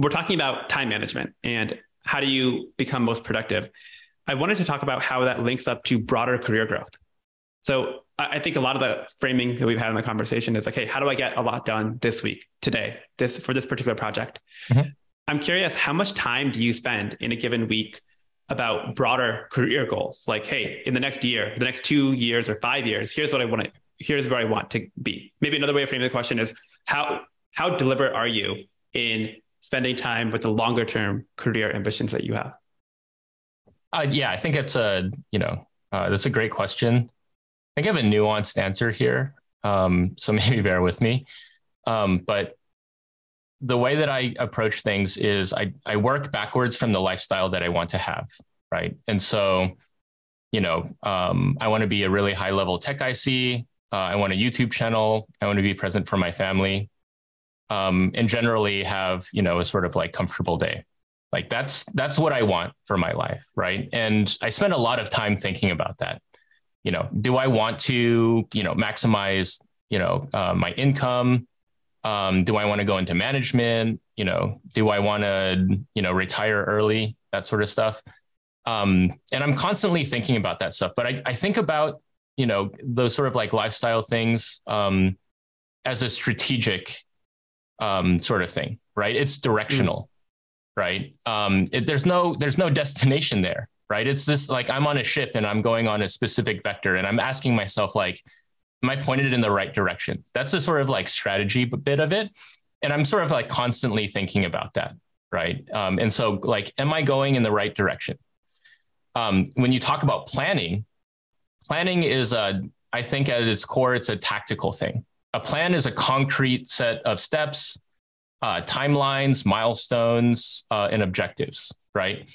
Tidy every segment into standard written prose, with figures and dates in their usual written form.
we're talking about time management and how do you become most productive. I wanted to talk about how that links up to broader career growth. So I think a lot of the framing that we've had in the conversation is like, hey, how do I get a lot done this week, today, for this particular project? Mm-hmm. I'm curious, how much time do you spend in a given week about broader career goals? Like, hey, in the next year, the next 2 years or 5 years, here's where I want to be. Maybe another way of framing the question is how deliberate are you in spending time with the longer term career ambitions that you have? Yeah, I think that's a great question. I think I have a nuanced answer here. So maybe bear with me. But the way that I approach things is I work backwards from the lifestyle that I want to have. Right. And so, I want to be a really high level tech IC. I want a YouTube channel. I want to be present for my family. And generally have, a sort of like comfortable day. Like that's what I want for my life. Right. And I spend a lot of time thinking about that. Do I want to, maximize, my income? Do I want to go into management? Do I want to, retire early? That sort of stuff. And I'm constantly thinking about that stuff. But I think about, those sort of like lifestyle things as a strategic sort of thing, right? It's directional, right? There's no destination there. Right. It's just like I'm on a ship and I'm going on a specific vector and I'm asking myself, like, am I pointed in the right direction? That's the sort of like strategy bit of it. And I'm sort of like constantly thinking about that. Right. And so like, am I going in the right direction? When you talk about planning is I think at its core, it's a tactical thing. A plan is a concrete set of steps, timelines, milestones, and objectives. Right.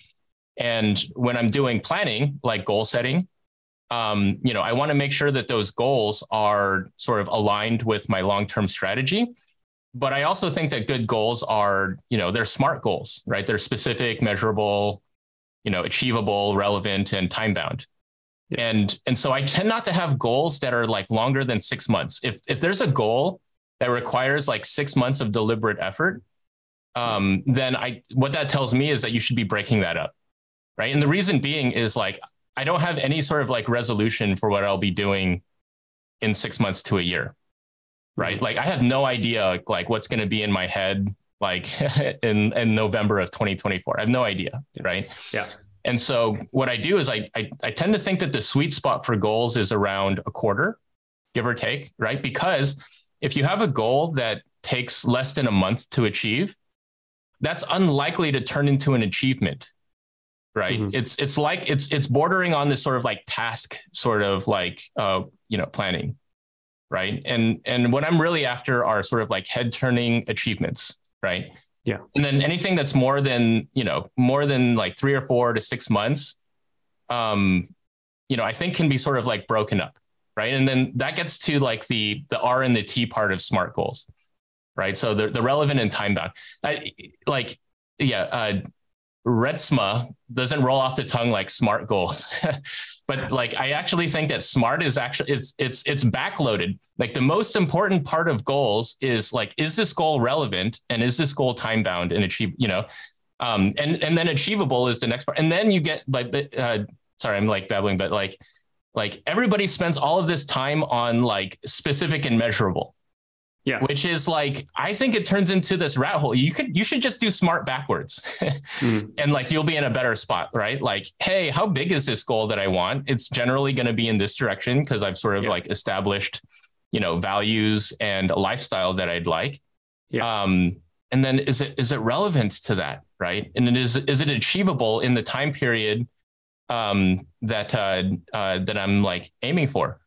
And when I'm doing planning, like goal setting, I want to make sure that those goals are sort of aligned with my long-term strategy. But I also think that good goals are, they're smart goals, right? They're specific, measurable, achievable, relevant, and time-bound. Yeah. And so I tend not to have goals that are like longer than 6 months. If there's a goal that requires like 6 months of deliberate effort, then what that tells me is that you should be breaking that up. Right. And the reason being is like, I don't have any sort of like resolution for what I'll be doing in 6 months to a year. Right. Mm-hmm. Like I have no idea like what's going to be in my head, like in November of 2024. I have no idea. Right. Yeah. And so what I do is I tend to think that the sweet spot for goals is around a quarter, give or take. Right. Because if you have a goal that takes less than a month to achieve, that's unlikely to turn into an achievement. Right. Mm-hmm. It's bordering on this sort of like task sort of like, planning. Right. And what I'm really after are sort of like head turning achievements. Right. Yeah. And then anything that's more than like 3 or 4 to 6 months, I think can be sort of like broken up. Right. And then that gets to like the R and the T part of SMART goals. Right. So the relevant and time bound, REDSMA doesn't roll off the tongue like SMART goals, but like I actually think that SMART is actually it's backloaded. Like the most important part of goals is like, is this goal relevant and is this goal time bound and achieve? And then achievable is the next part. And then you get like, sorry, I'm like babbling, but like everybody spends all of this time on like specific and measurable. Yeah. Which is like, I think it turns into this rat hole. You should just do SMART backwards and like, you'll be in a better spot, right? Like, hey, how big is this goal that I want? It's generally going to be in this direction because I've sort of like established, values and a lifestyle that I'd like. Yeah. And then is it relevant to that? Right. And then is it achievable in the time period that I'm like aiming for?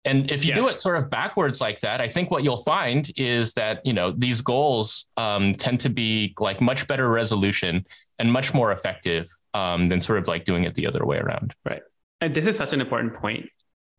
And if you do it sort of backwards like that, I think what you'll find is that, these goals tend to be like much better resolution and much more effective than sort of like doing it the other way around. Right. And this is such an important point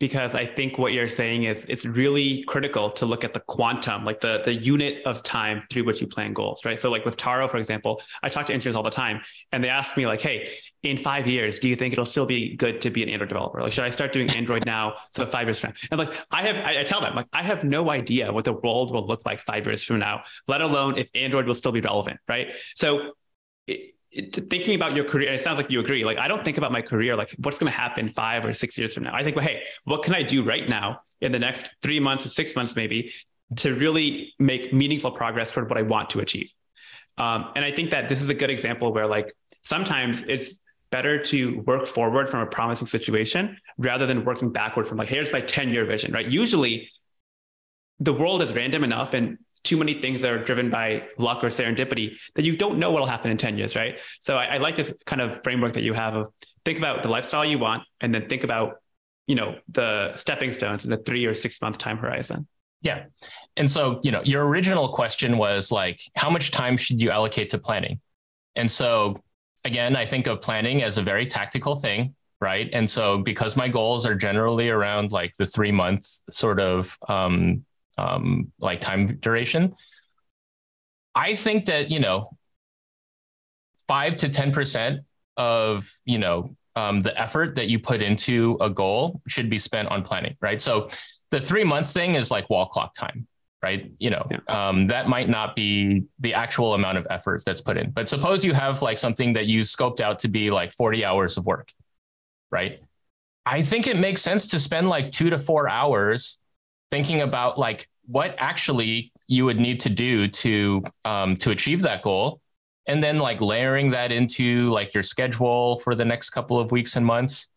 because I think what you're saying is it's really critical to look at the quantum, like the unit of time through which you plan goals, right? So like with Taro, for example, I talk to engineers all the time and they ask me like, hey, in 5 years, do you think it'll still be good to be an Android developer? Like, should I start doing Android now? So 5 years from now, and like, I tell them like, I have no idea what the world will look like 5 years from now, let alone if Android will still be relevant, right? So thinking about your career, and it sounds like you agree, like I don't think about my career like what's going to happen 5 or 6 years from now. I think, well, hey, what can I do right now in the next 3 months or 6 months maybe to really make meaningful progress toward what I want to achieve. And I think that this is a good example where like sometimes it's better to work forward from a promising situation rather than working backward from like, here's my 10-year vision, right? Usually the world is random enough and too many things that are driven by luck or serendipity that you don't know what'll happen in 10 years, right? So I like this kind of framework that you have of think about the lifestyle you want and then think about, the stepping stones in the 3 or 6 month time horizon. Yeah. And so, your original question was like, how much time should you allocate to planning? And so again, I think of planning as a very tactical thing, right? And so because my goals are generally around like the 3 months sort of, like time duration, I think that, 5 to 10% of, the effort that you put into a goal should be spent on planning, right? So the 3 month thing is like wall clock time, right? That might not be the actual amount of effort that's put in, but suppose you have like something that you scoped out to be like 40 hours of work, right? I think it makes sense to spend like 2 to 4 hours thinking about like what actually you would need to do to achieve that goal. And then like layering that into like your schedule for the next couple of weeks and months,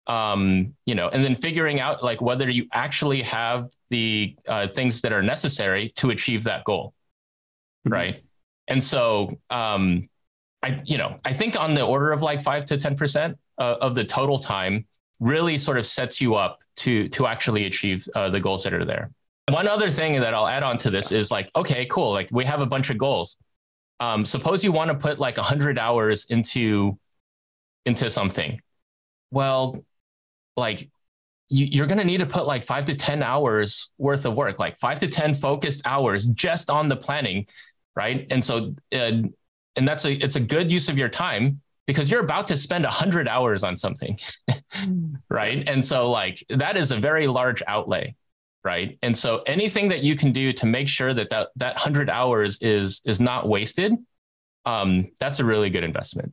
and then figuring out like whether you actually have the things that are necessary to achieve that goal. Mm-hmm. Right. And so I think on the order of like 5 to 10% of the total time really sort of sets you up to actually achieve the goals that are there. One other thing that I'll add on to this is like, okay, cool. Like we have a bunch of goals. Suppose you want to put like 100 hours into something. Well, like you're going to need to put like 5 to 10 hours worth of work, like 5 to 10 focused hours just on the planning. Right. And so, and it's a good use of your time because you're about to spend 100 hours on something. Right. And so like that is a very large outlay. Right. And so anything that you can do to make sure that 100 hours is not wasted, that's a really good investment.